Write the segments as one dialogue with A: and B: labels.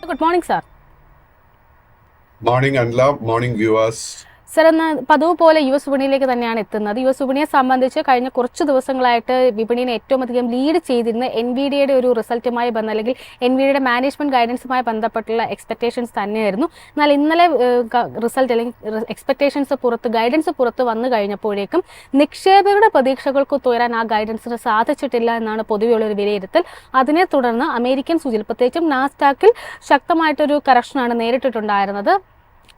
A: Good morning, sir.
B: Morning, Anla. Morning, viewers.
A: Sir, ഇന്ന് പതിവ് പോലെ യു എസ് വിപണിയിലേക്ക് തന്നെയാണ് എത്തുന്നത്. യു എസ് വിപണിയെ സംബന്ധിച്ച് കഴിഞ്ഞ കുറച്ച് ദിവസങ്ങളായിട്ട് വിപണിയെ ഏറ്റവും അധികം ലീഡ് ചെയ്തിരുന്ന എൻവിഡിയുടെ ഒരു റിസൾട്ടുമായി അല്ലെങ്കിൽ എൻവിഡിയുടെ മാനേജ്മെന്റ് ഗൈഡൻസുമായി ബന്ധപ്പെട്ടുള്ള എക്സ്പെക്ടേഷൻസ് തന്നെയായിരുന്നു. എന്നാൽ ഇന്നലെ റിസൾട്ട് അല്ലെങ്കിൽ എക്സ്പെക്ടേഷൻസ് ഗൈഡൻസ് പുറത്ത് വന്നു കഴിഞ്ഞപ്പോഴേക്കും നിക്ഷേപകരുടെ പ്രതീക്ഷകൾക്ക് ഉയരാൻ ആ ഗൈഡൻസിന് സാധിച്ചിട്ടില്ല എന്നാണ് പൊതുവെയുള്ള ഒരു വിലയിരുത്തൽ. അതിനെ തുടർന്ന് അമേരിക്കൻ സൂചിയിൽ പ്രത്യേകിച്ചും നാസ്ഡാക്കിൽ ശക്തമായിട്ടൊരു കറക്ഷനാണ് നേരിട്ടിട്ടുണ്ടായിരുന്നത്.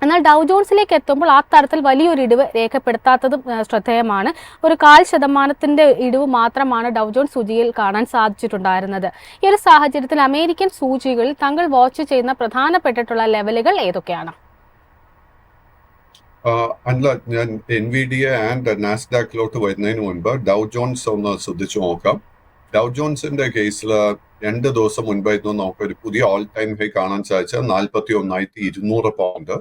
A: എന്നാൽ ഡൗ ജോൺസിലേക്ക് എത്തുമ്പോൾ ആ തരത്തിൽ വലിയൊരു ഇടിവ് രേഖപ്പെടുത്താത്തതും ശ്രദ്ധേയമാണ്. ഒരു 0.5% ഇടിവ് മാത്രമാണ് ഡൗ ജോൺസ് സൂചിയിൽ കാണാൻ സാധിച്ചിട്ടുണ്ടായിരുന്നത്. ഈ ഒരു സാഹചര്യത്തിൽ അമേരിക്കൻ സൂചികളിൽ താങ്കൾ വാച്ച് ചെയ്യുന്ന പ്രധാനപ്പെട്ടിട്ടുള്ള ലെവലുകൾ ഏതൊക്കെയാണ്?
B: അല്ല, ഞാൻ എൻവിഡിയ ആൻഡ് നാസ്ഡാക്കിലോട്ട് വരുന്നതിന് മുൻപ് ഡൗ ജോൺസ് ഒന്ന് ശ്രദ്ധിച്ചു നോക്കാം. ഡൗ ജോൺസിന്റെ കേസിൽ 2 ദിവസം മുൻപായിരുന്നു നമുക്കൊരു പുതിയ ഓൾ ടൈം ഹൈ കാണാൻ സാധിച്ച 41,200 പോയിന്റ്.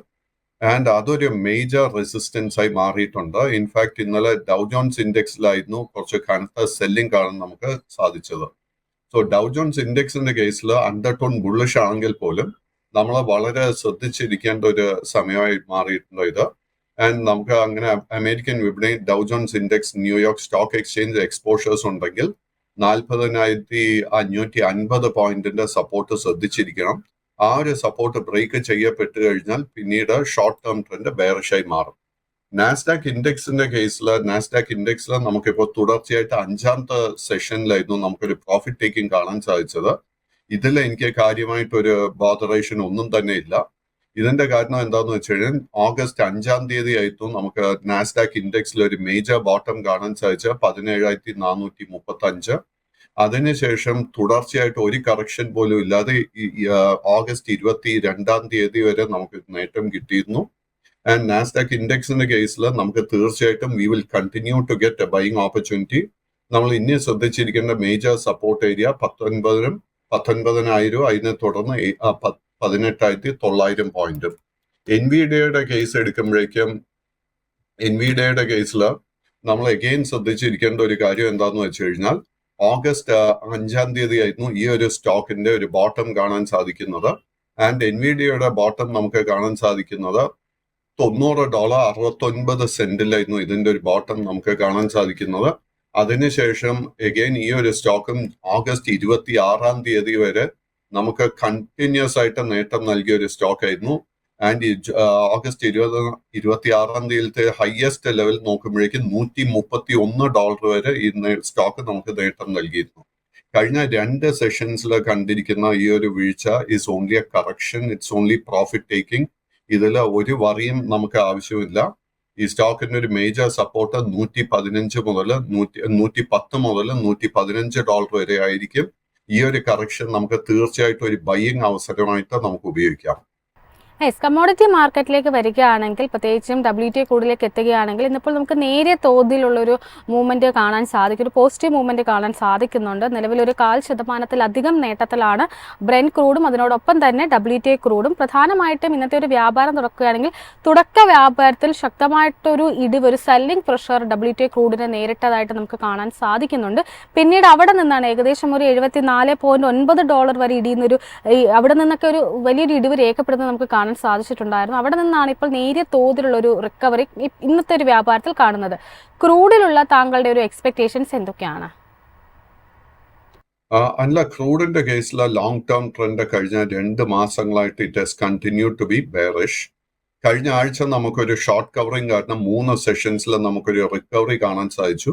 B: ആൻഡ് അതൊരു മേജർ റെസിസ്റ്റൻസ് ആയി മാറിയിട്ടുണ്ട്. ഇൻഫാക്ട് ഇന്നലെ ഡൗ ജോൺസ് ഇൻഡെക്സിലായിരുന്നു കുറച്ച് കനത്ത സെല്ലിംഗ് കാണാൻ നമുക്ക് സാധിച്ചത്. സോ ഡൗ ജോൺസ് ഇൻഡെക്സിന്റെ കേസിൽ അണ്ടർടോൺ ബുള്ളിഷ് ആണെങ്കിൽ പോലും നമ്മൾ വളരെ ശ്രദ്ധിച്ചിരിക്കേണ്ട ഒരു സമയമായി മാറിയിട്ടുണ്ട് ഇത്. ആൻഡ് നമുക്ക് അങ്ങനെ അമേരിക്കൻ വിപണി ഡൗ John's index New York stock exchange exposures ഉണ്ടെങ്കിൽ 40,550 പോയിന്റിന്റെ സപ്പോർട്ട് ശ്രദ്ധിച്ചിരിക്കണം. ആ ഒരു സപ്പോർട്ട് ബ്രേക്ക് ചെയ്യപ്പെട്ട് കഴിഞ്ഞാൽ പിന്നീട് ഷോർട്ട് ടേം ട്രെൻഡ് ബെയറിഷായി മാറും. നാസ്ഡാക്ക് ഇൻഡെക്സിൽ നമുക്കിപ്പോൾ തുടർച്ചയായിട്ട് 5ാമത്തെ സെഷനിലായിരുന്നു നമുക്കൊരു പ്രോഫിറ്റ് ടേക്കിംഗ് കാണാൻ സാധിച്ചത്. ഇതിൽ എനിക്ക് കാര്യമായിട്ടൊരു ബോദറേഷൻ ഒന്നും തന്നെ ഇല്ല. ഇതിന്റെ കാരണം എന്താന്ന് വെച്ച് കഴിഞ്ഞാൽ ഓഗസ്റ്റ് 5-ാം തീയതി ആയിരുന്നു നമുക്ക് നാസ്ഡാക്ക് ഇൻഡെക്സിൽ ഒരു മേജർ ബോട്ടം കാണാൻ സാധിച്ച 17,435. അതിനുശേഷം തുടർച്ചയായിട്ട് ഒരു കറക്ഷൻ പോലും ഇല്ലാതെ ഓഗസ്റ്റ് 22-ാം തീയതി വരെ നമുക്ക് നേട്ടം കിട്ടിയിരുന്നു. ആൻഡ് നാസ്ഡാക്ക് ഇൻഡെക്സിന്റെ കേസിൽ നമുക്ക് തീർച്ചയായിട്ടും we will continue to get a buying opportunity. നമ്മൾ ഇനി ശ്രദ്ധിച്ചിരിക്കേണ്ട മേജർ സപ്പോർട്ട് ഏരിയ 19,000, അതിനെ തുടർന്ന് 18,900 പോയിന്റ്. എൻവിഡിയയുടെ കേസ് എടുക്കുമ്പോഴേക്കും എൻവിഡിയയുടെ കേസിൽ നമ്മൾ എഗെയിൻ ശ്രദ്ധിച്ചിരിക്കേണ്ട ഒരു കാര്യം എന്താന്ന് വെച്ച് കഴിഞ്ഞാൽ ഓഗസ്റ്റ് 5-ാം തീയതി ആയിരുന്നു ഈ ഒരു സ്റ്റോക്കിന്റെ ഒരു ബോട്ടം കാണാൻ സാധിക്കുന്നത്. ആൻഡ് എൻവിഡിയയുടെ ബോട്ടം നമുക്ക് കാണാൻ സാധിക്കുന്നത് $90.69 ഇതിന്റെ ഒരു ബോട്ടം നമുക്ക് കാണാൻ സാധിക്കുന്നത്. അതിനുശേഷം എഗെയിൻ ഈ ഒരു സ്റ്റോക്കും ഓഗസ്റ്റ് 26-ാം തീയതി വരെ നമുക്ക് കണ്ടിന്യൂസ് ആയിട്ട് നേട്ടം നൽകിയ ഒരു സ്റ്റോക്ക് ആയിരുന്നു. ആൻഡ് ഓഗസ്റ്റ് 26-ാം തീയതിയിലത്തെ ഹയസ്റ്റ് ലെവൽ നോക്കുമ്പോഴേക്കും $131 വരെ ഈ സ്റ്റോക്ക് നമുക്ക് നേട്ടം നൽകിയിരുന്നു. കഴിഞ്ഞ 2 സെഷൻസിൽ കണ്ടിരിക്കുന്ന ഈ ഒരു വീഴ്ച is only A correction, it's only profit taking. ഇതിൽ ഒരു വറിയും നമുക്ക് ആവശ്യമില്ല. ഈ സ്റ്റോക്കിന്റെ ഒരു മേജർ സപ്പോർട്ട് $110 മുതൽ $115 വരെ ആയിരിക്കും. ഈ ഒരു കറക്ഷൻ നമുക്ക് തീർച്ചയായിട്ടും ഒരു ബൈയിങ് അവസരമായിട്ട് നമുക്ക് ഉപയോഗിക്കാം.
A: കമ്മോഡിറ്റി മാർക്കറ്റിലേക്ക് വരികയാണെങ്കിൽ, പ്രത്യേകിച്ചും WTI ക്രൂഡിലേക്ക് എത്തുകയാണെങ്കിൽ ഇന്നിപ്പോൾ നമുക്ക് നേരിയ തോതിലുള്ളൊരു മൂവ്മെന്റ് കാണാൻ സാധിക്കും, ഒരു പോസിറ്റീവ് മൂവ്മെന്റ് കാണാൻ സാധിക്കുന്നുണ്ട്. നിലവിലൊരു 0.5% നേട്ടത്തിലാണ് ബ്രെന്റ് ക്രൂഡും അതിനോടൊപ്പം തന്നെ WTI ക്രൂഡും. പ്രധാനമായിട്ടും ഇന്നത്തെ ഒരു വ്യാപാരം തുറക്കുകയാണെങ്കിൽ തുടക്ക വ്യാപാരത്തിൽ ശക്തമായിട്ടൊരു ഇടിവ്, ഒരു സെല്ലിംഗ് പ്രഷർ WTI ക്രൂഡിനെ നേരിട്ടതായിട്ട് നമുക്ക് കാണാൻ സാധിക്കുന്നുണ്ട്. പിന്നീട് അവിടെ നിന്നാണ് ഏകദേശം ഒരു $74.9 വരെ ഇടിയുന്നൊരു, അവിടെ നിന്നൊക്കെ ഒരു വലിയൊരു ഇടിവ് രേഖപ്പെടുന്നത് നമുക്ക് കാണാൻ സാധിച്ചിട്ടുണ്ടായിരുന്നു. അവിടെ നിന്നാണ് ഇപ്പോൾ നേരിയ തോതിലുള്ള ഒരു റിക്കവറി ഇന്നത്തെ ഒരു വ്യാപാരത്തിൽ കാണുന്നത്. ക്രൂഡിലുള്ള താങ്കളുടെ ഒരു എക്സ്പെക്ടേഷൻസ് എന്തൊക്കെയാണ്?
B: അല്ല, ക്രൂഡിന്റെ കേസിൽ ലോങ് ടേം ട്രെൻഡ് കഴിഞ്ഞ 2 മാസങ്ങളായിട്ട് it has continue to be bearish. കഴിഞ്ഞ ആഴ്ച നമുക്കൊരു ഷോർട്ട് കവറിംഗ് കാരണം 3 സെഷൻസിൽ നമുക്കൊരു റിക്കവറി കാണാൻ സാധിച്ചു.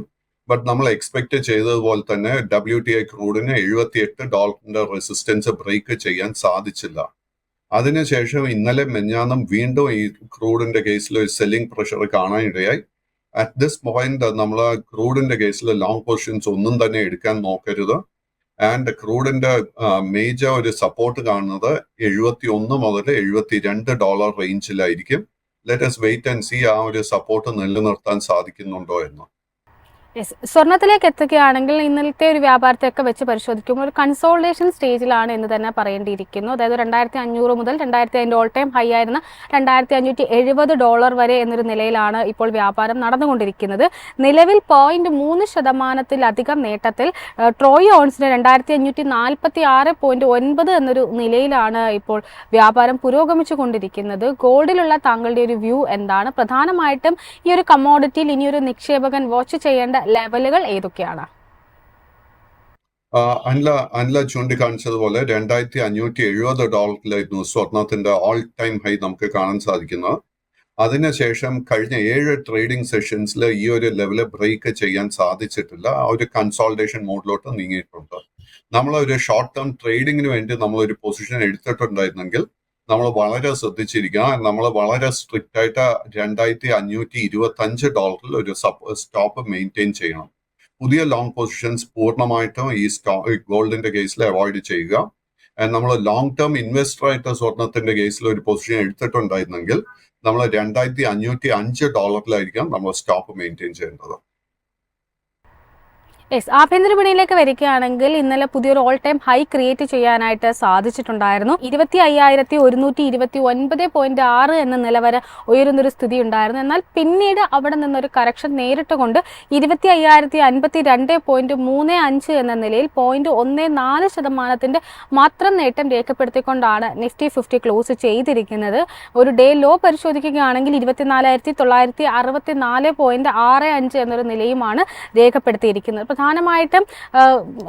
B: ബട്ട് നമ്മൾ എക്സ്പെക്ട് ചെയ്തതുപോലെ തന്നെ WTI ക്രൂഡിന് $78 റെസിസ്റ്റൻസ് ബ്രേക്ക് ചെയ്യാൻ സാധിച്ചില്ല. അതിനുശേഷം ഇന്നലെ മെഞ്ഞാന്നും വീണ്ടും ഈ ക്രൂഡിന്റെ കേസിൽ ഒരു സെല്ലിംഗ് പ്രഷർ കാണാനിടയായി. അറ്റ് ദിസ് പോയിന്റ് നമ്മൾ ക്രൂഡിന്റെ കേസിൽ ലോങ് പൊസിഷൻസ് ഒന്നും തന്നെ എടുക്കാൻ നോക്കരുത്. ആൻഡ് ക്രൂഡിന്റെ മേജർ ഒരു സപ്പോർട്ട് കാണുന്നത് $71 മുതൽ $72 റേഞ്ചിലായിരിക്കും. Let us wait and see ആ ഒരു സപ്പോർട്ട് നിലനിർത്താൻ സാധിക്കുന്നുണ്ടോ എന്ന്.
A: യെസ്, സ്വർണത്തിലേക്ക് എത്തുകയാണെങ്കിൽ ഇന്നലത്തെ ഒരു വ്യാപാരത്തെയൊക്കെ വെച്ച് പരിശോധിക്കുമ്പോൾ ഒരു കൺസോൾട്ടേഷൻ സ്റ്റേജിലാണ് എന്ന് തന്നെ പറയേണ്ടിയിരിക്കുന്നു. അതായത് 2500 മുതൽ 2000 ഓൾ ടൈം ഹൈ ആയിരുന്ന $2570 വരെ എന്നൊരു നിലയിലാണ് ഇപ്പോൾ വ്യാപാരം നടന്നുകൊണ്ടിരിക്കുന്നത്. നിലവിൽ 0.3% നേട്ടത്തിൽ ട്രോയ് ഓൺസിന് 2546.9 എന്നൊരു നിലയിലാണ് ഇപ്പോൾ വ്യാപാരം പുരോഗമിച്ചു കൊണ്ടിരിക്കുന്നത്. ഗോൾഡിലുള്ള താങ്കളുടെ ഒരു വ്യൂ എന്താണ്? പ്രധാനമായിട്ടും ഈ ഒരു കമ്മോഡിറ്റിയിൽ ഇനിയൊരു നിക്ഷേപകൻ വാച്ച് ചെയ്യേണ്ട ലെവലുകൾ ഏതൊക്കെയാണ്?
B: അനില ചൂണ്ടിക്കാണിച്ചതുപോലെ $2570 സ്വർണത്തിന്റെ ഓൾ ടൈം ഹൈ നമുക്ക് കാണാൻ സാധിക്കുന്നത്. അതിനുശേഷം കഴിഞ്ഞ 7 ട്രേഡിംഗ് സെഷൻസിൽ ഈ ഒരു ലെവല് ബ്രേക്ക് ചെയ്യാൻ സാധിച്ചിട്ടില്ല. ആ ഒരു കൺസോൾട്ടേഷൻ മോഡിലോട്ട് നീങ്ങിയിട്ടുണ്ട്. നമ്മൾ ഒരു ഷോർട്ട് ടേം ട്രേഡിങ്ങിന് വേണ്ടി നമ്മൾ ഒരു പൊസിഷൻ എടുത്തിട്ടുണ്ടായിരുന്നെങ്കിൽ നമ്മൾ വളരെ ശ്രദ്ധിച്ചിരിക്കുക. നമ്മൾ വളരെ സ്ട്രിക്റ്റ് ആയിട്ട് $2525 ഒരു സ്റ്റോപ്പ് മെയിൻറ്റെയിൻ ചെയ്യണം. പുതിയ ലോങ് പൊസിഷൻസ് പൂർണ്ണമായിട്ടും ഈ ഗോൾഡിന്റെ കേസിൽ അവോയ്ഡ് ചെയ്യുക. നമ്മൾ ലോങ് ടേം ഇൻവെസ്റ്റർ ആയിട്ട് സ്വർണത്തിന്റെ കേസിൽ ഒരു പൊസിഷൻ എടുത്തിട്ടുണ്ടായിരുന്നെങ്കിൽ നമ്മൾ $2505 നമ്മൾ സ്റ്റോപ്പ് മെയിൻറ്റെയിൻ ചെയ്യേണ്ടത്.
A: യെസ്, ആഭ്യന്തര വിപണിയിലേക്ക് വരികയാണെങ്കിൽ ഇന്നലെ പുതിയൊരു ഓൾ ടൈം ഹൈ ക്രിയേറ്റ് ചെയ്യാനായിട്ട് സാധിച്ചിട്ടുണ്ടായിരുന്നു. 25,129.6 എന്ന നില വരെ ഉയരുന്നൊരു സ്ഥിതി ഉണ്ടായിരുന്നു. എന്നാൽ പിന്നീട് അവിടെ നിന്നൊരു കറക്ഷൻ നേരിട്ടുകൊണ്ട് 25,052.35 എന്ന നിലയിൽ 0.14% മാത്രം നേട്ടം രേഖപ്പെടുത്തിക്കൊണ്ടാണ് നിഫ്റ്റി 50 ക്ലോസ് ചെയ്തിരിക്കുന്നത്. ഒരു ഡേ ലോ പരിശോധിക്കുകയാണെങ്കിൽ 24,964.65 എന്നൊരു നിലയുമാണ് രേഖപ്പെടുത്തിയിരിക്കുന്നത്. പ്രധാനമായിട്ടും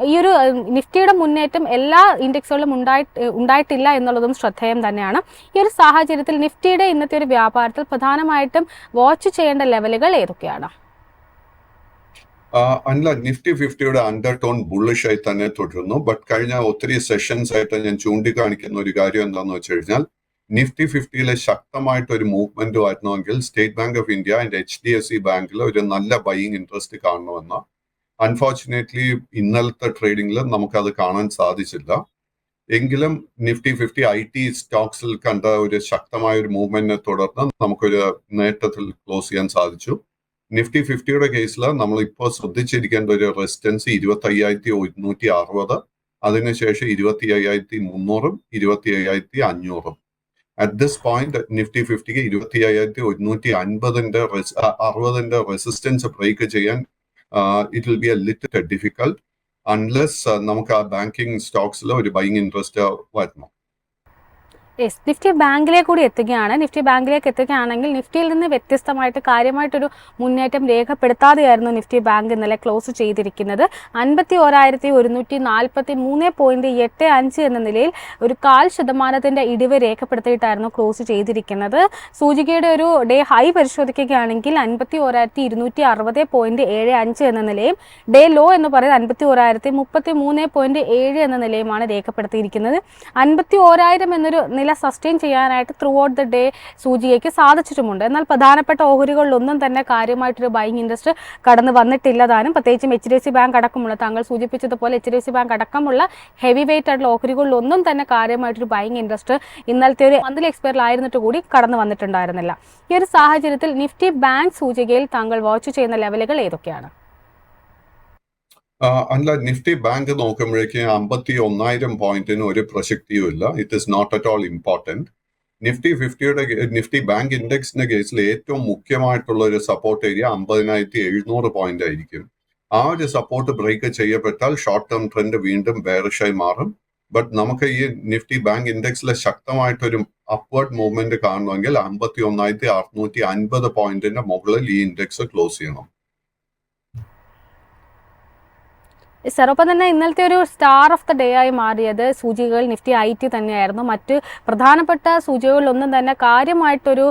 A: ഈ ഒരു നിഫ്റ്റിയുടെ മുന്നേറ്റം എല്ലാ ഇൻഡെക്സുകളിലും ഉണ്ടായിട്ടില്ല എന്നുള്ളതും ശ്രദ്ധേയം തന്നെയാണ്. ഈ ഒരു സാഹചര്യത്തിൽ നിഫ്റ്റിയുടെ ഇന്നത്തെ ഒരു വ്യാപാരത്തിൽ പ്രധാനമായിട്ടും വാച്ച് ചെയ്യേണ്ട ലെവലുകൾ ഏതൊക്കെയാണ്?
B: അല്ല, നിഫ്റ്റി 50യുടെ അണ്ടർടോൺ ബുള്ളിഷ് ആയി തന്നെ തുടരുന്നു. ബട്ട് കഴിഞ്ഞ ഒത്തിരി സെഷൻസ് ആയിട്ട് ഞാൻ ചൂണ്ടിക്കാണിക്കുന്ന ഒരു കാര്യം എന്താണെന്ന് വെച്ച് കഴിഞ്ഞാൽ, നിഫ്റ്റി 50യിലെ ശക്തമായിട്ട് ഒരു മൂവ്മെന്റ് വരണമെങ്കിൽ state bank of India and HDFC ബാങ്കിൽ ഒരു നല്ല ബൈയിങ് ഇൻട്രസ്റ്റ് കാണണമെന്ന്. അൺഫോർച്ചുനേറ്റ്ലി ഇന്നലത്തെ ട്രേഡിംഗിൽ നമുക്കത് കാണാൻ സാധിച്ചില്ല. എങ്കിലും നിഫ്റ്റി 50 IT സ്റ്റോക്സിൽ കണ്ട ഒരു ശക്തമായ ഒരു മൂവ്മെന്റിനെ തുടർന്ന് നമുക്കൊരു നേട്ടത്തിൽ ക്ലോസ് ചെയ്യാൻ സാധിച്ചു. നിഫ്റ്റി 50യുടെ കേസിൽ നമ്മൾ ഇപ്പോൾ ശ്രദ്ധിച്ചിരിക്കേണ്ട ഒരു റെസിസ്റ്റൻസ് 25,160, അതിനുശേഷം 25,300, 25,500. അറ്റ് ദിസ് പോയിന്റ് നിഫ്റ്റി 50ക്ക് 25,150ന്റെ റെസിസ്റ്റൻസ് ബ്രേക്ക് ചെയ്യാൻ it will be a little difficult unless നമുക്ക് ആ ബാങ്കിങ് സ്റ്റോക്സിൽ ഒരു ബൈയിങ് ഇൻട്രസ്റ്റ് വരണം.
A: യെസ്, നിഫ്റ്റി ബാങ്കിലേക്ക് കൂടി എത്തുകയാണ്. നിഫ്റ്റി ബാങ്കിലേക്ക് എത്തുകയാണെങ്കിൽ നിഫ്റ്റിയിൽ നിന്ന് വ്യത്യസ്തമായിട്ട് കാര്യമായിട്ടൊരു മുന്നേറ്റം രേഖപ്പെടുത്താതെയായിരുന്നു നിഫ്റ്റി ബാങ്ക് ഇന്നലെ ക്ലോസ് ചെയ്തിരിക്കുന്നത്. 51,143.85 എന്ന നിലയിൽ ഒരു 0.5% ഇടിവ് രേഖപ്പെടുത്തിയിട്ടായിരുന്നു ക്ലോസ് ചെയ്തിരിക്കുന്നത്. സൂചികയുടെ ഒരു ഡേ ഹൈ പരിശോധിക്കുകയാണെങ്കിൽ 51,260.75 എന്ന നിലയും ഡേ ലോ എന്ന് പറയുന്നത് 51,033.7 എന്ന നിലയുമാണ് രേഖപ്പെടുത്തിയിരിക്കുന്നത്. 51,000 എന്നൊരു നില സസ്റ്റെയിൻ ചെയ്യാനായിട്ട് ത്രൂ ഔട്ട് ദ ഡേ സൂചികയ്ക്ക് സാധിച്ചിട്ടുമുണ്ട്. എന്നാൽ പ്രധാനപ്പെട്ട ഓഹരികളിലൊന്നും തന്നെ കാര്യമായിട്ടൊരു ബൈയിങ് ഇൻട്രസ്റ്റ് കടന്നു വന്നിട്ടില്ലതാനും. പ്രത്യേകിച്ചും HDFC ബാങ്ക് അടക്കമുള്ള, താങ്കൾ സൂചിപ്പിച്ചതുപോലെ HDFC ബാങ്ക് അടക്കമുള്ള ഹെവി വെയിറ്റ് ആയിട്ടുള്ള ഓഹരികളിലൊന്നും തന്നെ കാര്യമായിട്ടൊരു ബൈയിങ് ഇൻട്രസ്റ്റ് ഇന്നലത്തെ ഒരു മന്ത്ലി എക്സ്പയറിലായിരുന്നിട്ട് കൂടി കടന്നു വന്നിട്ടുണ്ടായിരുന്നില്ല. ഈ ഒരു സാഹചര്യത്തിൽ നിഫ്റ്റി ബാങ്ക് സൂചികയിൽ താങ്കൾ വാച്ച് ചെയ്യുന്ന ലെവലുകൾ ഏതൊക്കെയാണ്?
B: അല്ല, നിഫ്റ്റി ബാങ്ക് നോക്കുമ്പോഴേക്ക് 51,000 പോയിന്റിന് ഒരു പ്രസക്തിയും ഇല്ല. It is not at all important. Nifty bank ഇൻഡെക്സിന്റെ കേസിൽ ഏറ്റവും മുഖ്യമായിട്ടുള്ള ഒരു സപ്പോർട്ട് ഏരിയ 50,700 പോയിന്റ് ആയിരിക്കും. ആ ഒരു സപ്പോർട്ട് ബ്രേക്ക് ചെയ്യപ്പെട്ടാൽ ഷോർട്ട് ടേം ട്രെൻഡ് വീണ്ടും ബെയറിഷായി മാറും. ബട്ട് നമുക്ക് ഈ നിഫ്റ്റി ബാങ്ക് ഇൻഡെക്സിലെ ശക്തമായിട്ടൊരു അപ്വേർഡ് മൂവ്മെന്റ് കാണണമെങ്കിൽ 51,650 പോയിന്റിന്റെ മുകളിൽ ഈ ഇൻഡെക്സ് ക്ലോസ് ചെയ്യണം.
A: സർ, ഒപ്പം തന്നെ ഇന്നലത്തെ ഒരു സ്റ്റാർ ഓഫ് ദ ഡേ ആയി മാറിയത് സൂചികകൾ നിഫ്റ്റി IT തന്നെയായിരുന്നു. മറ്റ് പ്രധാനപ്പെട്ട സൂചികകളിലൊന്നും തന്നെ കാര്യമായിട്ടൊരു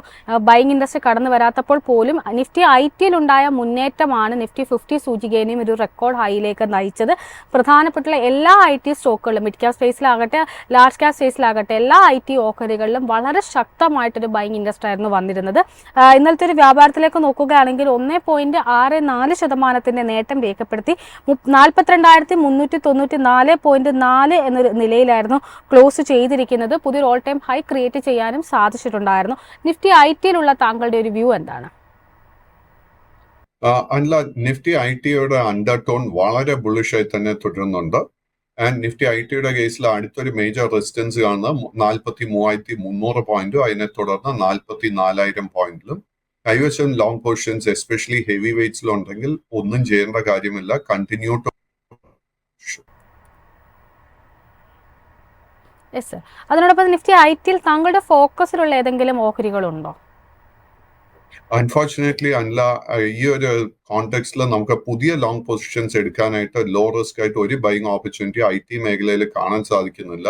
A: ബൈയിങ് ഇൻട്രസ്റ്റ് കടന്നു വരാത്തപ്പോൾ പോലും നിഫ്റ്റി ITയിലുണ്ടായ മുന്നേറ്റമാണ് നിഫ്റ്റി 50 സൂചികേനെയും ഒരു റെക്കോർഡ് ഹൈയിലേക്ക് നയിച്ചത്. പ്രധാനപ്പെട്ട എല്ലാ IT സ്റ്റോക്കുകളിലും, മിഡ് ക്യാപ് സ്പേസിലാകട്ടെ ലാർജ് ക്യാപ് സ്പേസിലാകട്ടെ എല്ലാ IT ഓഹരികളിലും വളരെ ശക്തമായിട്ടൊരു ബൈയിങ് ഇൻട്രസ്റ്റ് ആയിരുന്നു വന്നിരുന്നത്. ഇന്നലത്തെ ഒരു വ്യാപാരത്തിലേക്ക് നോക്കുകയാണെങ്കിൽ 1.64% നേട്ടം രേഖപ്പെടുത്തി 42,394.4 എന്നൊരു നിലയിലായിരുന്നു ക്ലോസ് ചെയ്തിരിക്കുന്നത്. പുതിയൊരു ഓൾ ടൈം ഹൈ ക്രിയേറ്റ് ചെയ്യാനും സാധിച്ചിട്ടുണ്ടായിരുന്നു. നിഫ്റ്റി ITയിലുള്ള താങ്കളുടെ ഒരു വ്യൂ എന്താണ്?
B: അല്ല, നിഫ്റ്റി ഐ ടിയുടെ അണ്ടർടോൺ വളരെ ബുള്ളിഷായി തന്നെ തുടരുന്നുണ്ട്. ആൻഡ് നിഫ്റ്റി ഐ ടിയുടെ കേസിൽ അടുത്തൊരു മേജർ റെസിസ്റ്റൻസ് കാണുന്നത് 43,300 പോയിന്റും അതിനെ തുടർന്ന് 44,000 പോയിന്റിലും. കൈവശം ലോങ് പൊസിഷൻസ് എസ്പെഷ്യലി ഹെവി വെയ്റ്റ്സിലുണ്ടെങ്കിൽ ഒന്നും ചെയ്യേണ്ട കാര്യമില്ല, കണ്ടിന്യൂ ടു.
A: യെസ്. അതിനോടൊപ്പം നിഫ്റ്റി ഐ ടിയിൽ താങ്കളുടെ ഫോക്കസിലുള്ള ഏതെങ്കിലും ഓഹരികളുണ്ടോ?
B: അൺഫോർച്ചുനേറ്റ്ലി അല്ല, ഈ ഒരു കോണ്ടെക്സ്റ്റിൽ നമുക്ക് പുതിയ ലോങ് പൊസിഷൻസ് എടുക്കാനായിട്ട് ലോ റിസ്ക് ആയിട്ട് ഒരു ബൈങ് ഓപ്പർച്യൂണിറ്റി ഐ ടി മേഖലയിൽ കാണാൻ സാധിക്കുന്നില്ല.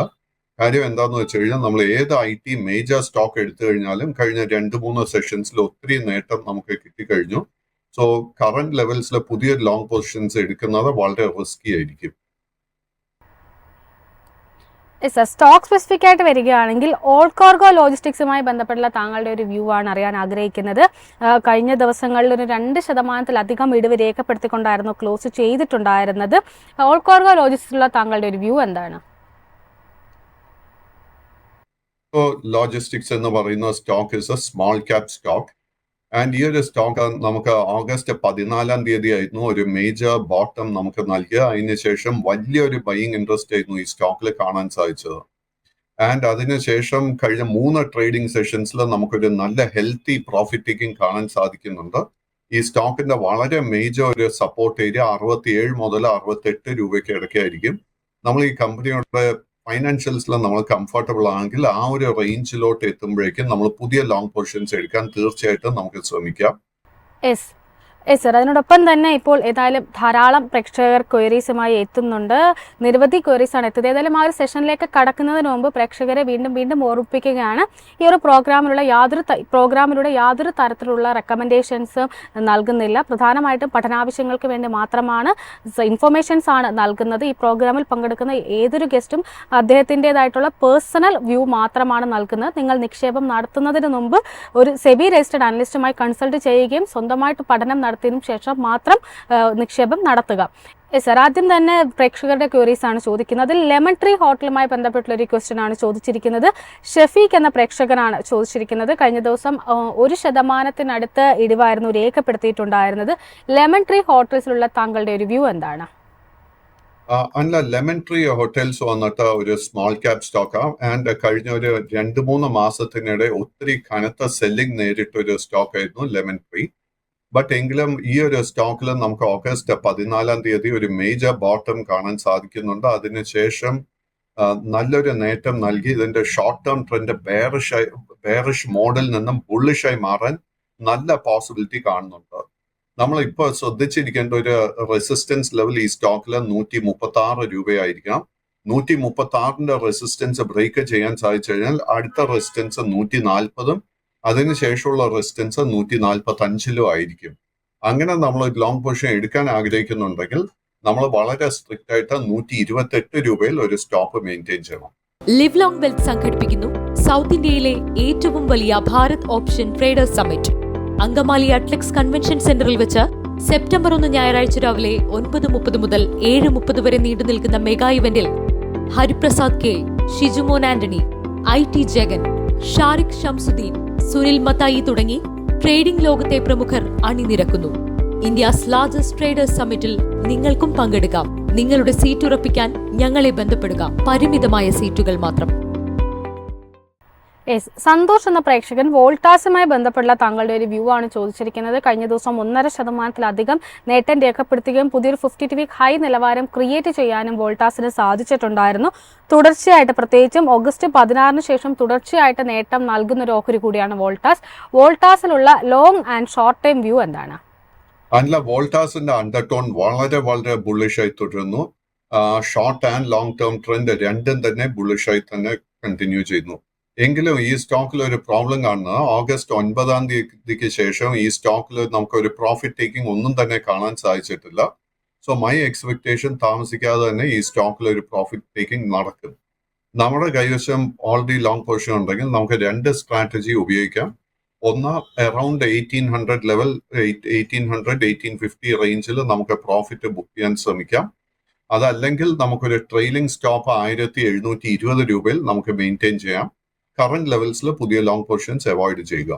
B: കാര്യം എന്താന്ന് വെച്ച് കഴിഞ്ഞാൽ നമ്മൾ ഏത് ഐ ടി മേജർ സ്റ്റോക്ക് എടുത്തു കഴിഞ്ഞാലും കഴിഞ്ഞ 2-3 സെഷൻസിൽ ഒത്തിരി നേട്ടം നമുക്ക് കിട്ടിക്കഴിഞ്ഞു. സോ കറന്റ് ലെവൽസിൽ പുതിയ ലോങ് പൊസിഷൻസ് എടുക്കുന്നത് വളരെ റിസ്കി ആയിരിക്കും.
A: സ്റ്റോക്ക് സ്പെസിഫിക് ആയിട്ട് വരികയാണെങ്കിൽ ഓൾ കാർഗോ ലോജിസ്റ്റിക്സുമായി ബന്ധപ്പെട്ടുള്ള താങ്കളുടെ ഒരു വ്യൂ ആണ് അറിയാൻ ആഗ്രഹിക്കുന്നത്. കഴിഞ്ഞ ദിവസങ്ങളിൽ ഒരു 2% ഇടിവ് രേഖപ്പെടുത്തിക്കൊണ്ടായിരുന്നു ക്ലോസ് ചെയ്തിട്ടുണ്ടായിരുന്നത്. ഓൾ കാർഗോ ലോജിസ്റ്റിക്സിലുള്ള താങ്കളുടെ ഒരു വ്യൂ എന്താണ്?
B: ലോജിസ്റ്റിക്സ് എന്ന് പറയുന്ന stock is A small cap stock. And ഈ ഒരു സ്റ്റോക്ക് നമുക്ക് ഓഗസ്റ്റ് 14 ആയിരുന്നു ഒരു മേജർ ബോട്ടം നമുക്ക് നൽകിയ. അതിനുശേഷം വലിയൊരു ബൈയിങ് ഇൻട്രസ്റ്റ് ആയിരുന്നു ഈ സ്റ്റോക്കിൽ കാണാൻ സാധിച്ചത്. ആൻഡ് അതിനുശേഷം കഴിഞ്ഞ 3 ട്രേഡിംഗ് സെഷൻസിൽ നമുക്കൊരു നല്ല ഹെൽത്തി പ്രോഫിറ്റ് ടേക്കിംഗ് കാണാൻ സാധിക്കുന്നുണ്ട്. ഈ സ്റ്റോക്കിന്റെ വളരെ മേജർ ഒരു സപ്പോർട്ട് ഏരിയ 67 മുതൽ 68 രൂപയ്ക്ക് ഇടയ്ക്കായിരിക്കും. നമ്മൾ ഈ കമ്പനിയുടെ ഫൈനാൻഷ്യൽസിൽ നമ്മൾ കംഫർട്ടബിൾ ആണെങ്കിൽ ആ ഒരു റേഞ്ചിലോട്ട് എത്തുമ്പോഴേക്കും നമ്മൾ പുതിയ ലോങ് പൊസിഷൻസ് എടുക്കാൻ തീർച്ചയായിട്ടും നമുക്ക് ശ്രമിക്കാം.
A: സർ, അതിനോടൊപ്പം തന്നെ ഇപ്പോൾ ഏതായാലും ധാരാളം പ്രേക്ഷകർ ക്വയറീസുമായി എത്തുന്നുണ്ട്. നിരവധി ക്വയറീസാണ് എത്തുന്നത്. ഏതായാലും ആ ഒരു സെഷനിലേക്ക് കടക്കുന്നതിന് മുമ്പ് പ്രേക്ഷകരെ വീണ്ടും ഓർമ്മിപ്പിക്കുകയാണ്, ഈ ഒരു പ്രോഗ്രാമിലൂടെ യാതൊരു തരത്തിലുള്ള റെക്കമെൻഡേഷൻസും നൽകുന്നില്ല. പ്രധാനമായിട്ടും പഠനാവശ്യങ്ങൾക്ക് വേണ്ടി മാത്രമാണ് ഇൻഫർമേഷൻസ് ആണ് നൽകുന്നത്. ഈ പ്രോഗ്രാമിൽ പങ്കെടുക്കുന്ന ഏതൊരു ഗസ്റ്റും അദ്ദേഹത്തിൻ്റെതായിട്ടുള്ള പേഴ്സണൽ വ്യൂ മാത്രമാണ് നൽകുന്നത്. നിങ്ങൾ നിക്ഷേപം നടത്തുന്നതിന് മുമ്പ് ഒരു സെബി രജിസ്റ്റർഡ് അനലിസ്റ്റുമായി കൺസൾട്ട് ചെയ്യുകയും സ്വന്തമായിട്ട് പഠനം നടത്തിയതിനു ശേഷം മാത്രം നിക്ഷേപം നടത്തുക. സർ, ആദ്യം തന്നെ പ്രേക്ഷകരുടെ ക്വയറീസ് ആണ് ചോദിക്കുന്നത്. അതിൽ ലെമൺ ട്രീ ഹോട്ടലുമായി ബന്ധപ്പെട്ടുള്ള ഒരു ക്വസ്റ്റ്യൻ ആണ് ചോദിച്ചിരിക്കുന്നത്. ഷഫീഖ് എന്ന പ്രേക്ഷകനാണ് ചോദിച്ചിരിക്കുന്നത്. കഴിഞ്ഞ ദിവസം 1% ഇടിവായിരുന്നു രേഖപ്പെടുത്തിയിട്ടുണ്ടായിരുന്നത്. ലെമൺ ട്രീ ഹോട്ടൽസിലുള്ള താങ്കളുടെ ഒരു വ്യൂ എന്താണ്?
B: അല്ല, ലെമൺ ട്രീ ഹോട്ടൽസ് വന്നിട്ട് ഒരു സ്മോൾ ക്യാപ് സ്റ്റോക്കാണ്. ആൻഡ് കഴിഞ്ഞ ഒരു 2-3 മാസത്തിനിടെ ഒത്തിരി കനത്ത സെല്ലിംഗ് നേരിട്ടൊരു സ്റ്റോക്ക് ആയിരുന്നു ലെമൺ ട്രീ. ബട്ട് എങ്കിലും ഈ ഒരു സ്റ്റോക്കിൽ നമുക്ക് ഓഗസ്റ്റ് 14 ഒരു മേജർ ബോട്ടം കാണാൻ സാധിക്കുന്നുണ്ട്. അതിനുശേഷം നല്ലൊരു നേട്ടം നൽകി ഇതിന്റെ ഷോർട്ട് ടേം ട്രെൻഡ് ബെയറിഷ് മോഡിൽ നിന്നും ബുള്ളിഷായി മാറാൻ നല്ല പോസിബിലിറ്റി കാണുന്നുണ്ട്. നമ്മൾ ഇപ്പോൾ ശ്രദ്ധിച്ചിരിക്കേണ്ട ഒരു റെസിസ്റ്റൻസ് ലെവൽ ഈ സ്റ്റോക്കിൽ 136 രൂപയായിരിക്കണം. 136ന്റെ റെസിസ്റ്റൻസ് ബ്രേക്ക് ചെയ്യാൻ സാധിച്ചു കഴിഞ്ഞാൽ അടുത്ത റെസിസ്റ്റൻസ് 140 അതിനുശേഷമുള്ള റെസിസ്റ്റൻസ് 145 ആയിരിക്കും. അങ്ങനെ നമ്മൾ ലോങ് പൊസിഷൻ എടുക്കാൻ ആഗ്രഹിക്കുന്നുണ്ടെങ്കിൽ നമ്മൾ വളരെ സ്ട്രിക്റ്റ് ആയിട്ട് 128 രൂപയിൽ ഒരു സ്റ്റോപ്പ് മെയിൻറ്റെയിൻ ചെയ്യണം.
C: ലിവ് ലോങ് വെൽത്ത് സംഘടിപ്പിക്കുന്നു സൗത്ത് ഇന്ത്യയിലെ ഏറ്റവും വലിയ Bharat option traders summit. Angamaly Adlux convention സെന്ററിൽ വെച്ച് സെപ്റ്റംബർ 1 ഞായറാഴ്ച രാവിലെ 9:30 മുതൽ 7:30 വരെ നീണ്ടു നിൽക്കുന്ന മെഗാ ഇവന്റിൽ ഹരിപ്രസാദ് കെ, ഷിജുമോൻ ആന്റണി, IT ജഗൻ, ഷാരിഖ് ഷംസുദ്ദീൻ, സുനിൽ മത്തായി തുടങ്ങി ട്രേഡിംഗ് ലോകത്തെ പ്രമുഖർ അണിനിരക്കുന്നു. ഇന്ത്യസ് ലാർജസ്റ്റ് ട്രേഡേഴ്സ് സമ്മിറ്റിൽ നിങ്ങൾക്കും പങ്കെടുക്കാം. നിങ്ങളുടെ സീറ്റ് ഉറപ്പിക്കാൻ ഞങ്ങളെ ബന്ധപ്പെടുക. പരിമിതമായ സീറ്റുകൾ മാത്രം.
A: സന്തോഷ് എന്ന പ്രേക്ഷകൻ വോൾട്ടാസുമായി ബന്ധപ്പെട്ടുള്ള താങ്കളുടെ ഒരു വ്യൂ ആണ് ചോദിച്ചിരിക്കുന്നത്. കഴിഞ്ഞ ദിവസം 1.5% നേട്ടം രേഖപ്പെടുത്തുകയും പുതിയൊരു 52-week ഹൈ നിലവാരം ക്രിയേറ്റ് ചെയ്യാനും വോൾട്ടാസിന് സാധിച്ചിട്ടുണ്ടായിരുന്നു. തുടർച്ചയായിട്ട് പ്രത്യേകിച്ചും ഓഗസ്റ്റ് 16 ശേഷം തുടർച്ചയായിട്ട് നേട്ടം നൽകുന്ന ഒരു ഓഹരി കൂടിയാണ് വോൾട്ടാസ്. വോൾട്ടാസിലുള്ള long and short time view എന്താണ്?
B: അല്ല, വോൾട്ടാസിന്റെ അണ്ടർടോൺ വളരെ ബുള്ളിഷായി തുടരുന്നു. Short and long term trend രണ്ടും തന്നെ ബുള്ളിഷായി തന്നെ കണ്ടിന്യൂ ചെയ്യുന്നു. എങ്കിലും ഈ സ്റ്റോക്കിൽ ഒരു പ്രോബ്ലം കാണുന്നത് ഓഗസ്റ്റ് 9 ശേഷം ഈ സ്റ്റോക്കിൽ നമുക്ക് ഒരു പ്രോഫിറ്റ് ടേക്കിംഗ് ഒന്നും തന്നെ കാണാൻ സാധിച്ചിട്ടില്ല. സോ മൈ എക്സ്പെക്ടേഷൻ താമസിക്കാതെ തന്നെ ഈ സ്റ്റോക്കിൽ ഒരു പ്രോഫിറ്റ് ടേക്കിംഗ് നടക്കും. നമ്മുടെ കൈവശം ഓൾറെഡി ലോങ് പൊസിഷൻ ഉണ്ടെങ്കിൽ നമുക്ക് 2 സ്ട്രാറ്റജി ഉപയോഗിക്കാം. ഒന്ന്, അറൌണ്ട് 1800 ലെവൽ 1800-1850 റേഞ്ചിൽ നമുക്ക് പ്രോഫിറ്റ് ബുക്ക് ചെയ്യാൻ ശ്രമിക്കാം. അതല്ലെങ്കിൽ നമുക്കൊരു ട്രെയിലിംഗ് സ്റ്റോപ്പ് 1720 രൂപയിൽ നമുക്ക് മെയിൻറ്റെയിൻ ചെയ്യാം. കറന്റ് ലെവൽസിൽ പുതിയ ലോങ് പൊസിഷൻസ് അവോയ്ഡ് ചെയ്യുക.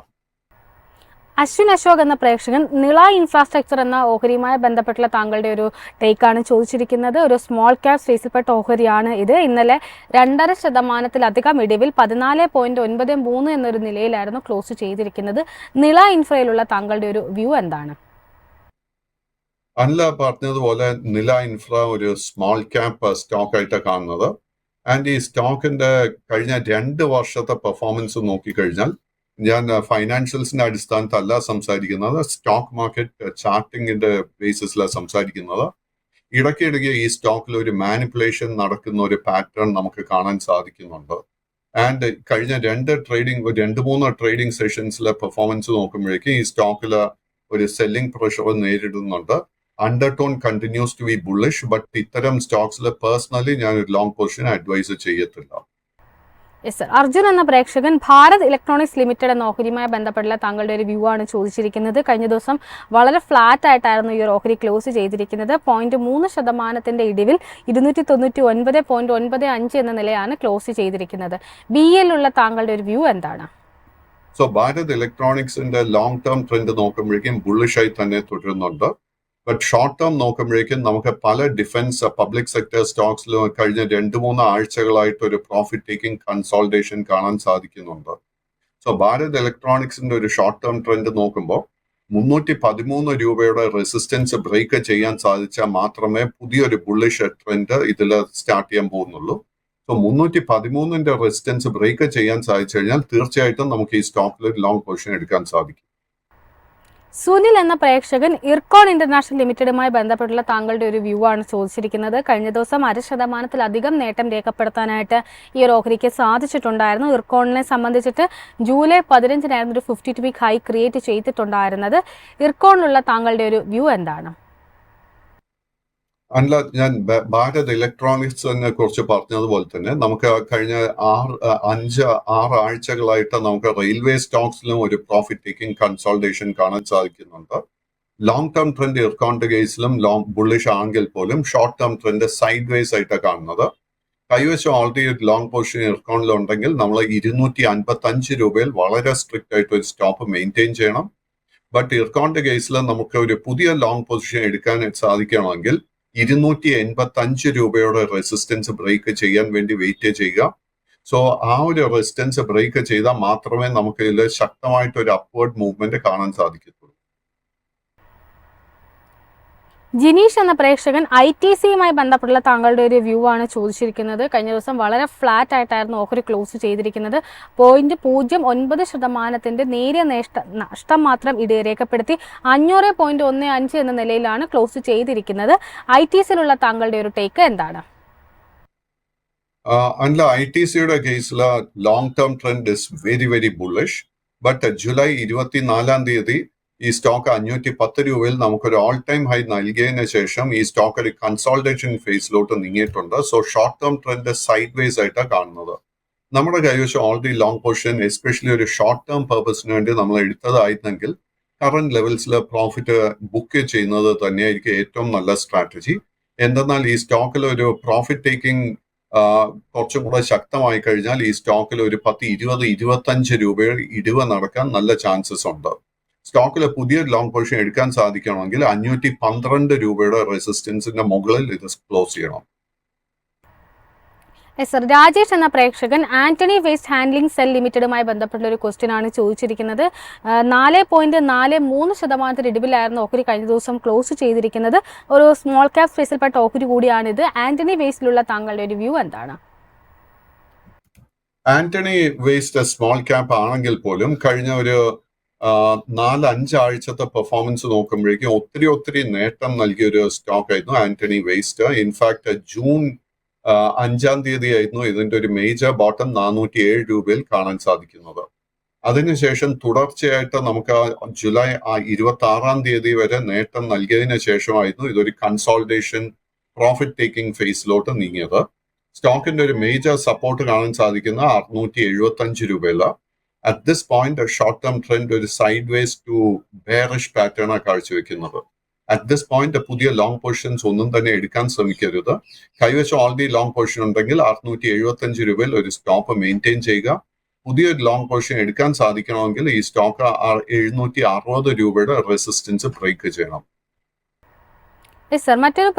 A: അശ്വിൻ അശോക് എന്ന പ്രേക്ഷകൻ നിള ഇൻഫ്രാസ്ട്രക്ചർ എന്ന ഓഹരിയുമായി ബന്ധപ്പെട്ടുള്ള താങ്കളുടെ ഒരു ടേക്കാണ് ചോദിച്ചിരിക്കുന്നത്. ഒരു സ്മോൾ ക്യാപ് സ്പേസിൽപ്പെട്ട ഓഹരിയാണ് ഇത്. ഇന്നലെ 2.5% ഇടിവിൽ 14.93 എന്നൊരു നിലയിലായിരുന്നു ക്ലോസ് ചെയ്തിരിക്കുന്നത്. നിള ഇൻഫ്രയിലുള്ള താങ്കളുടെ ഒരു വ്യൂ എന്താണ്?
B: അല്ല, പറഞ്ഞതുപോലെ നില ഇൻഫ്ര ഒരു സ്മോൾ ക്യാപ് സ്റ്റോക്ക് ആയിട്ട് കാണുന്നത്. ആൻഡ് ഈ സ്റ്റോക്കിന്റെ കഴിഞ്ഞ 2 വർഷത്തെ പെർഫോമൻസ് നോക്കിക്കഴിഞ്ഞാൽ, ഞാൻ ഫൈനാൻഷ്യൽസിന്റെ അടിസ്ഥാനത്തല്ല സംസാരിക്കുന്നത്, സ്റ്റോക്ക് മാർക്കറ്റ് ചാർട്ടിങ്ങിന്റെ ബേസിസിലാണ് സംസാരിക്കുന്നത്. ഇടയ്ക്കിടയ്ക്ക് ഈ സ്റ്റോക്കിൽ ഒരു മാനിപ്പുലേഷൻ നടക്കുന്ന ഒരു പാറ്റേൺ നമുക്ക് കാണാൻ സാധിക്കുന്നുണ്ട്. ആൻഡ് കഴിഞ്ഞ 2-3 ട്രേഡിംഗ് സെഷൻസിലെ പെർഫോമൻസ് നോക്കുമ്പോഴേക്കും ഈ സ്റ്റോക്കിൽ ഒരു സെല്ലിംഗ് പ്രഷർ നേരിടുന്നുണ്ട്. Undertone continues to be bullish. But ഇത്തരം സ്റ്റോക്സിൽ പേഴ്സണലി ഞാൻ ഒരു ലോങ് പൊസിഷൻ അഡ്വൈസ് ചെയ്യത്തില്ല.
A: Yes sir. അർജുൻ എന്ന പ്രേക്ഷകൻ ഭാരത് ഇലക്ട്രോണിക്സ് ലിമിറ്റഡ് എന്ന ഓഹരിയുമായി ബന്ധപ്പെട്ടുള്ള താങ്കളുടെ ഒരു വ്യൂ ആണ് ചോദിച്ചിരിക്കുന്നത്. കഴിഞ്ഞ ദിവസം വളരെ ഫ്ലാറ്റ് ആയിട്ടായിരുന്നു ഈ ഒരു ഓഹരി ക്ലോസ് ചെയ്തിരിക്കുന്നത്. 0.3% ഇടിവിൽ 299.95 എന്ന നിലയാണ് ക്ലോസ് ചെയ്തിരിക്കുന്നത്. BL ഉള്ള താങ്കളുടെ ഒരു വ്യൂ എന്താണ്?
B: സോ ഭാരത് ഇലക്ട്രോണിക്സിന്റെ ലോങ് ടേം ട്രെൻഡ് നോക്കുമ്പോഴേക്കും ബുള്ളിഷായി തന്നെ തുടരുന്നുണ്ട്. ബട്ട് ഷോർട്ട് ടേം നോക്കുമ്പോഴേക്കും നമുക്ക് പല ഡിഫൻസ് പബ്ലിക് സെക്ടർ സ്റ്റോക്സിലും കഴിഞ്ഞ 2-3 ആഴ്ചകളായിട്ട് ഒരു പ്രോഫിറ്റ് ടേക്കിംഗ് കൺസോൾട്ടേഷൻ കാണാൻ സാധിക്കുന്നുണ്ട്. സോ ഭാരത് ഇലക്ട്രോണിക്സിന്റെ ഒരു ഷോർട്ട് ടേം ട്രെൻഡ് നോക്കുമ്പോൾ 313 രൂപയുടെ റെസിസ്റ്റൻസ് ബ്രേക്ക് ചെയ്യാൻ സാധിച്ചാൽ മാത്രമേ പുതിയൊരു ബുള്ളിഷ് ട്രെൻഡ് ഇതിൽ സ്റ്റാർട്ട് ചെയ്യാൻ പോകുന്നുള്ളൂ. സോ 313ന്റെ റെസിസ്റ്റൻസ് ബ്രേക്ക് ചെയ്യാൻ സാധിച്ചു കഴിഞ്ഞാൽ തീർച്ചയായിട്ടും നമുക്ക് ഈ സ്റ്റോക്കിൽ ഒരു ലോങ് പൊസിഷൻ എടുക്കാൻ സാധിക്കും.
A: സുനിൽ എന്ന പ്രേക്ഷകൻ ഇർക്കോൺ ഇന്റർനാഷണൽ ലിമിറ്റഡുമായി ബന്ധപ്പെട്ടുള്ള താങ്കളുടെ ഒരു വ്യൂ ആണ് ചോദിച്ചിരിക്കുന്നത്. കഴിഞ്ഞ ദിവസം 0.5% നേട്ടം രേഖപ്പെടുത്താനായിട്ട് ഈ ഒരു ഓഹരിക്ക് സാധിച്ചിട്ടുണ്ടായിരുന്നു. ഇർക്കോണിനെ സംബന്ധിച്ചിട്ട് ജൂലൈ 15 ഒരു 52 വീക്ക് ഹൈ ക്രിയേറ്റ് ചെയ്തിട്ടുണ്ടായിരുന്നത്. ഇർക്കോണിലുള്ള താങ്കളുടെ ഒരു വ്യൂ എന്താണ്?
B: അല്ല, ഞാൻ ഭാരത് ഇലക്ട്രോണിക്സിനെ കുറിച്ച് പറഞ്ഞതുപോലെ തന്നെ നമുക്ക് കഴിഞ്ഞ 5-6 ആഴ്ചകളായിട്ട് നമുക്ക് റെയിൽവേ സ്റ്റോക്സിലും ഒരു പ്രോഫിറ്റ് ടേക്കിംഗ് കൺസോൾട്ടേഷൻ കാണാൻ സാധിക്കുന്നുണ്ട്. ലോങ് ടേം ട്രെൻഡ് ഇർക്കോണിന്റെ കേസിലും ബുള്ളിഷ് ആണെങ്കിൽ പോലും short term trend sideways ആയിട്ടാണ് കാണുന്നത്. കൈവശം ഓൾറെഡി ഒരു ലോങ് പൊസിഷൻ ഇർക്കോണിലുണ്ടെങ്കിൽ നമ്മൾ 255 രൂപയിൽ വളരെ സ്ട്രിക്റ്റ് ആയിട്ട് ഒരു സ്റ്റോപ്പ് മെയിൻറ്റെയിൻ ചെയ്യണം. ബട്ട് ഇർക്കോണിന്റെ കേസിൽ നമുക്ക് ഒരു പുതിയ ലോങ് പൊസിഷൻ എടുക്കാൻ സാധിക്കണമെങ്കിൽ 285 രൂപയുടെ റെസിസ്റ്റൻസ് ബ്രേക്ക് ചെയ്യാൻ വേണ്ടി വെയിറ്റ് ചെയ്യുക. സോ ആ ഒരു റെസിസ്റ്റൻസ് ബ്രേക്ക് ചെയ്താൽ മാത്രമേ നമുക്ക് ഇതിൽ ശക്തമായിട്ട് ഒരു അപ്വേർഡ് മൂവ്മെന്റ് കാണാൻ സാധിക്കത്തുള്ളൂ.
A: ജിനീഷ് എന്ന പ്രേക്ഷകൻ ITCയുമായി ബന്ധപ്പെട്ടുള്ള താങ്കളുടെ ഒരു വ്യൂ ആണ് ചോദിച്ചിരിക്കുന്നത്. കഴിഞ്ഞ ദിവസം വളരെ ഫ്ലാറ്റ് ആയിട്ടായിരുന്നു ഓഹരി ക്ലോസ് ചെയ്തിരിക്കുന്നത്. 0.09% നേരിയ നഷ്ടം മാത്രം രേഖപ്പെടുത്തി 500.15 എന്ന നിലയിലാണ് ക്ലോസ് ചെയ്തിരിക്കുന്നത്. ITCയിലുള്ള താങ്കളുടെ ഒരു ടേക്ക് എന്താണ്?
B: അല്ല, ITCയുടെ കേസിൽ long term trend is very very bullish. But July 24 ഈ സ്റ്റോക്ക് 510 രൂപയിൽ നമുക്കൊരു ഓൾ ടൈം ഹൈ നൽകിയതിനു ശേഷം ഈ സ്റ്റോക്ക് ഒരു കൺസോൾട്ടേഷൻ ഫേസിലോട്ട് നീങ്ങിയിട്ടുണ്ട്. So short term trend sideways ആയിട്ടാണ് കാണുന്നത്. നമ്മുടെ കൈവശം ഓൾറെഡി ലോങ് പൊസിഷൻ എസ്പെഷ്യലി ഒരു ഷോർട്ട് ടേം പർപ്പസിന് വേണ്ടി നമ്മൾ എടുത്തതായിരുന്നെങ്കിൽ കറന്റ് ലെവൽസിൽ പ്രോഫിറ്റ് ബുക്ക് ചെയ്യുന്നത് തന്നെയായിരിക്കും ഏറ്റവും നല്ല സ്ട്രാറ്റജി. എന്തെന്നാൽ ഈ സ്റ്റോക്കിൽ ഒരു പ്രോഫിറ്റ് ടേക്കിംഗ് കുറച്ചും കൂടെ ശക്തമായി കഴിഞ്ഞാൽ ഈ സ്റ്റോക്കിൽ ഒരു 10-20-25 രൂപയുടെ ഇടിവ് നടക്കാൻ നല്ല ചാൻസസ് ഉണ്ട്. സ്റ്റോക്കിൽ പുതിയ ലോങ് പൊസിഷൻ എടുക്കാൻ സാധിക്കണമെങ്കിൽ 512 രൂപയുടെ റെസിസ്റ്റൻസിന്റെ മുകളിൽ ഇത് ക്ലോസ് ചെയ്യണം.
A: സർ, രാജേഷ് എന്ന പ്രേക്ഷകൻ ആന്റണി വേസ്റ്റ് ഹാൻഡ്ലിംഗ് സെൽ ലിമിറ്റഡുമായി ബന്ധപ്പെട്ടുള്ള ഒരു ക്വസ്റ്റ്യൻ ആണ് ചോദിച്ചിരിക്കുന്നത്. 4.43% ഇടിവിലായിരുന്നു ഓഹരി കഴിഞ്ഞ ദിവസം ക്ലോസ് ചെയ്തിരിക്കുന്നത്. ഒരു സ്മോൾ ക്യാപ് സ്പേസിൽപ്പെട്ട ഓഹരി കൂടിയാണിത്. ആന്റണി വേസ്റ്റിലുള്ള താങ്കളുടെ ഒരു വ്യൂ എന്താണ്?
B: ആന്റണി വേസ്റ്റ് സ്മോൾ ക്യാപ് ആണെങ്കിൽ പോലും കഴിഞ്ഞ ഒരു 4-5 ആഴ്ചത്തെ പെർഫോമൻസ് നോക്കുമ്പോഴേക്കും ഒത്തിരി നേട്ടം നൽകിയ ഒരു സ്റ്റോക്ക് ആയിരുന്നു ആന്റണി വേസ്റ്റ്. ഇൻഫാക്ട് ജൂൺ 5 ആയിരുന്നു ഇതിന്റെ ഒരു മേജർ ബോട്ടം 407 രൂപയിൽ കാണാൻ സാധിക്കുന്നത്. അതിനുശേഷം തുടർച്ചയായിട്ട് നമുക്ക് ജൂലൈ 26 വരെ നേട്ടം നൽകിയതിനു ശേഷമായിരുന്നു ഇതൊരു കൺസോൾട്ടേഷൻ പ്രോഫിറ്റ് ടേക്കിംഗ് ഫേസിലോട്ട് നീങ്ങിയത്. സ്റ്റോക്കിന്റെ ഒരു മേജർ സപ്പോർട്ട് കാണാൻ സാധിക്കുന്ന 675 രൂപയില. At this point, a short-term trend ഒരു sideways to bearish pattern ആണ് കാഴ്ചവെക്കുന്നത്. At this point, പുതിയ ലോങ് പൊസിഷൻസ് ഒന്നും തന്നെ എടുക്കാൻ ശ്രമിക്കരുത്. കൈവശം ഓൾറെഡി ലോങ് പൊസിഷൻ ഉണ്ടെങ്കിൽ 675 രൂപയിൽ ഒരു സ്റ്റോപ്പ് മെയിൻറ്റെയിൻ ചെയ്യുക. പുതിയൊരു ലോങ് പൊസിഷൻ എടുക്കാൻ സാധിക്കണമെങ്കിൽ ഈ സ്റ്റോക്ക് 760 രൂപയുടെ റെസിസ്റ്റൻസ് ബ്രേക്ക് ചെയ്യണം.
A: സർ, മറ്റൊരു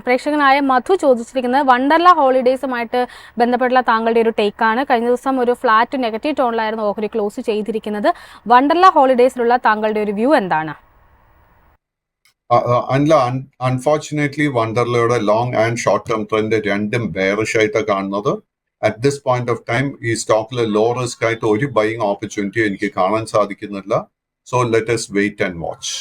A: പ്രേക്ഷകനായ മധു ചോദിച്ചിരിക്കുന്നത് വണ്ടർല ഹോളിഡേയ്സുമായിട്ട് ബന്ധപ്പെട്ടുള്ള താങ്കളുടെ ഒരു ടേക്കാണ്. കഴിഞ്ഞ ദിവസം ഒരു ഫ്ലാറ്റ് നെഗറ്റീവ് ടോണിലായിരുന്നു ഓഹരി ക്ലോസ് ചെയ്തിരിക്കുന്നത്. വണ്ടർല ഹോളിഡേയ്സിലുള്ള താങ്കളുടെ ഒരു വ്യൂ എന്താണ്?
B: അൺഫോർച്ചുനേറ്റ്ലി വണ്ടർലയുടെ long and short term trend രണ്ടും ബെയറിഷ് ആയിട്ടാണ് കാണുന്നത്. At this point of time ഈ സ്റ്റോക്കിൽ ലോ റിസ്ക് ആയിട്ട് ഒരു ബൈയിങ് ഓപ്പർച്യൂണിറ്റി എനിക്ക് കാണാൻ സാധിക്കുന്നില്ല. So let us wait and watch.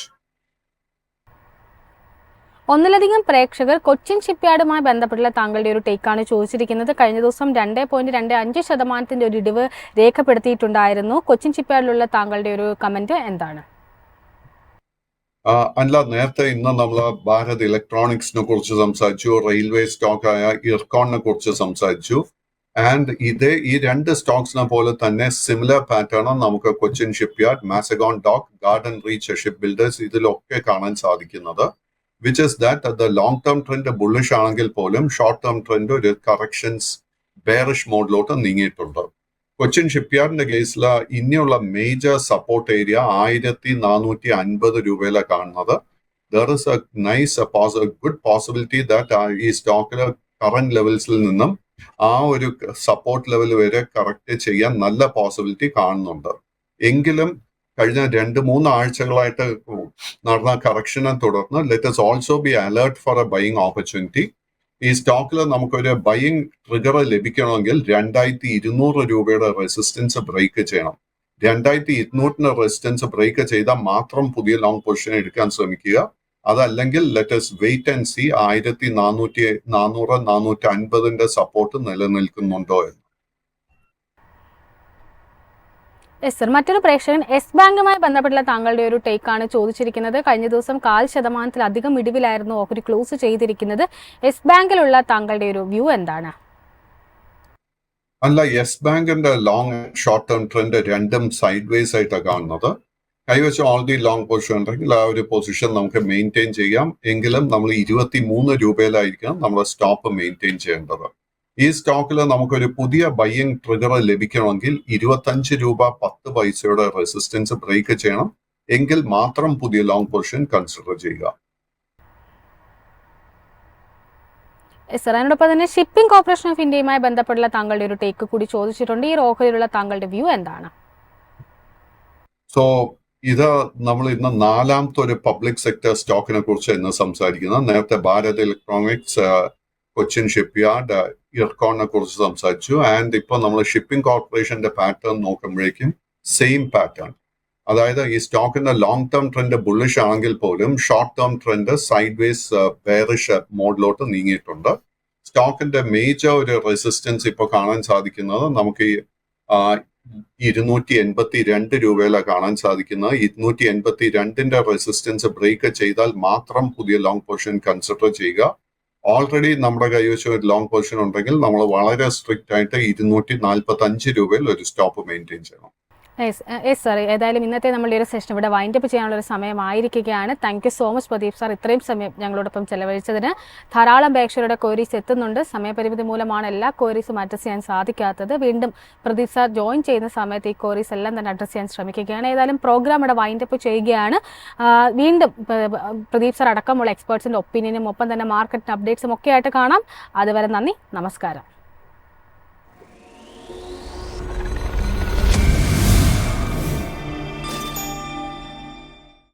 A: ഒന്നിലധികം പ്രേക്ഷകർ കൊച്ചിൻ ഷിപ്പ്യാർഡുമായി ബന്ധപ്പെട്ടുള്ള താങ്കളുടെ ഒരു ടേക്കാണ് ചോദിച്ചിരിക്കുന്നത്. കഴിഞ്ഞ ദിവസം 2.25% ഒരു ഇടിവ് രേഖപ്പെടുത്തിയിട്ടുണ്ടായിരുന്നു. കൊച്ചിൻ ഷിപ്പ്യാർഡിലുള്ള താങ്കളുടെ ഒരു കമന്റ് എന്താണ്?
B: നേരത്തെ ഇന്ന് നമ്മൾ ഭാരത് ഇലക്ട്രോണിക്സിനെ കുറിച്ച് സംസാരിച്ചു, റെയിൽവേ സ്റ്റോക്കായ ഇർക്കോണിനെ കുറിച്ച് സംസാരിച്ചു. ആൻഡ് ഈ രണ്ട് സ്റ്റോക്സിനെ പോലെ തന്നെ സിമിലർ പാറ്റേൺ നമുക്ക് Cochin shipyard, Mazagon dock, garden reach ship builders ഇതിലൊക്കെ കാണാൻ സാധിക്കുന്നത്. which is that the long term trend bullish ആണെങ്കിൽ പോലും ഷോർട്ട് ടേം ട്രെൻഡ് ഒരു കറക്ഷൻസ് ബെയറിഷ് മോഡിലോട്ട് നീങ്ങിയിട്ടുണ്ട്. കൊച്ചിൻ ഷിപ്പ്യാർഡിന്റെ കേസിൽ ഇനിയുള്ള മേജർ സപ്പോർട്ട് ഏരിയ 1450 രൂപയിലാണ് കാണുന്നത്. There is A nice good possibility that ഈ സ്റ്റോക്കില് കറന്റ് ലെവൽസിൽ നിന്നും ആ ഒരു സപ്പോർട്ട് ലെവൽ വരെ കറക്റ്റ് ചെയ്യാൻ നല്ല പോസിബിലിറ്റി കാണുന്നുണ്ട്. എങ്കിലും കഴിഞ്ഞ 2-3 ആഴ്ചകളായിട്ട് നടന്ന കറക്ഷനെ തുടർന്ന് let us also be alert for a buying opportunity. ഈ സ്റ്റോക്കിൽ നമുക്കൊരു ബൈയിങ് ട്രിഗർ ലഭിക്കണമെങ്കിൽ 2200 രൂപയുടെ റെസിസ്റ്റൻസ് ബ്രേക്ക് ചെയ്യണം. 2200 റെസിസ്റ്റൻസ് ബ്രേക്ക് ചെയ്താൽ മാത്രം പുതിയ ലോങ് പൊസിഷൻ എടുക്കാൻ ശ്രമിക്കുക. അതല്ലെങ്കിൽ let us wait and see 1450 support നിലനിൽക്കുന്നുണ്ടോ എന്ന്.
A: സർ, മറ്റൊരു പ്രേക്ഷകൻ യെസ് ബാങ്കുമായി ബന്ധപ്പെട്ടുള്ള താങ്കളുടെ ഒരു ടേക്കാണ് ചോദിച്ചിരിക്കുന്നത്. കഴിഞ്ഞ ദിവസം 0.5% ഇടിവിലായിരുന്നു ഓഹരി ക്ലോസ് ചെയ്തിരിക്കുന്നത്. യെസ് ബാങ്കിലുള്ള താങ്കളുടെ ഒരു വ്യൂ എന്താണ്?
B: യെസ് ബാങ്കിന്റെ ലോങ് ഷോർട്ട് ടേം ട്രെൻഡ് രണ്ടും സൈഡ് വേസ് ആയിട്ടാണ് കാണുന്നത്. കൈവശം ഓൾറെഡി ലോങ് പൊസിഷൻ ഉണ്ടെങ്കിൽ ആ ഒരു പൊസിഷൻ നമുക്ക് മെയിൻറ്റെയിൻ ചെയ്യാം. എങ്കിലും നമ്മൾ 23 രൂപയിലായിരിക്കണം നമ്മുടെ സ്റ്റോപ്പ് മെയിൻറ്റെയിൻ ചെയ്യേണ്ടത്. ഈ സ്റ്റോക്കിൽ നമുക്കൊരു പുതിയ ബൈയിങ് ട്രിഗർ ലഭിക്കണമെങ്കിൽ 25 രൂപ 10 പൈസയുടെ റെസിസ്റ്റൻസ് ബ്രേക്ക് ചെയ്യണം. എങ്കിൽ മാത്രം പുതിയ ലോങ് പൊസിഷൻ കൺസിഡർ ചെയ്യുക.
A: സർ, അതിനോടൊപ്പം തന്നെ ഷിപ്പിംഗ് കോർപ്പറേഷൻ ഓഫ് ഇന്ത്യയുമായി ബന്ധപ്പെട്ടുള്ള താങ്കളുടെ ഒരു ടേക്ക് കൂടി ചോദിച്ചിട്ടുണ്ട്. ഈ ഓഹരിയിലുള്ള താങ്കളുടെ വ്യൂ എന്താണ്?
B: സോ ഇത് നമ്മൾ ഇന്ന് 4ാമത്തെ ഒരു പബ്ലിക് സെക്ടർ സ്റ്റോക്കിനെ കുറിച്ച് ഇന്ന് സംസാരിക്കുന്നത്. നേരത്തെ ഭാരത് ഇലക്ട്രോണിക്സ്, കൊച്ചിൻ ഷിപ്പ്യാർഡ്, ഇർക്കോണിനെ കുറിച്ച് സംസാരിച്ചു. ആൻഡ് ഇപ്പോൾ നമ്മൾ ഷിപ്പിംഗ് കോർപ്പറേഷന്റെ പാറ്റേൺ നോക്കുമ്പോഴേക്കും സെയിം പാറ്റേൺ. അതായത് ഈ സ്റ്റോക്കിന്റെ ലോങ് ടേം ട്രെൻഡ് ബുള്ളിഷ് ആണെങ്കിൽ പോലും short term trend sideways bearish മോഡിലോട്ട് നീങ്ങിയിട്ടുണ്ട്. സ്റ്റോക്കിന്റെ മേജർ ഒരു റെസിസ്റ്റൻസ് ഇപ്പോൾ കാണാൻ സാധിക്കുന്നത് നമുക്ക് 282 രൂപയിലാണ് കാണാൻ സാധിക്കുന്നത്. 282ന്റെ റെസിസ്റ്റൻസ് ബ്രേക്ക് ചെയ്താൽ മാത്രം പുതിയ ലോങ് പൊസിഷൻ കൺസിഡർ ചെയ്യുക. ഓൾറെഡി നമ്മുടെ കൈവശം ഒരു ലോങ് പൊസിഷൻ ഉണ്ടെങ്കിൽ നമ്മൾ വളരെ സ്ട്രിക്റ്റ് ആയിട്ട് 245 രൂപയിൽ ഒരു സ്റ്റോപ്പ് മെയിൻറ്റെയിൻ ചെയ്യണം.
A: യെസ് സാർ, ഏതായാലും ഇന്നത്തെ നമ്മളുടെ ഒരു സെഷൻ ഇവിടെ വൈൻഡ് അപ്പ് ചെയ്യാനുള്ള ഒരു സമയമായിരിക്കുകയാണ്. Thank you so much Pradeep sir, ഇത്രയും സമയം ഞങ്ങളോടൊപ്പം ചെലവഴിച്ചതിന്. ധാരാളം പ്രേക്ഷകരുടെ ക്വയറീസ് എത്തുന്നുണ്ട്. സമയപരിമിതി മൂലമാണ് എല്ലാ ക്വയറീസും അഡ്രസ് ചെയ്യാൻ സാധിക്കാത്തത്. വീണ്ടും പ്രദീപ് സാർ ജോയിൻ ചെയ്യുന്ന സമയത്ത് ഈ ക്വയറീസ് എല്ലാം തന്നെ അഡ്രസ് ചെയ്യാൻ ശ്രമിക്കുകയാണ്. ഏതായാലും പ്രോഗ്രാം ഇവിടെ വൈൻഡ് അപ്പ് ചെയ്യുകയാണ്. വീണ്ടും പ്രദീപ് സാർ അടക്കമുള്ള എക്സ്പേർട്സിൻ്റെ ഒപ്പീനിയനും ഒപ്പം തന്നെ മാർക്കറ്റ് അപ്ഡേറ്റ്സും ഒക്കെ ആയിട്ട് കാണാം. അതുവരെ നന്ദി, നമസ്കാരം.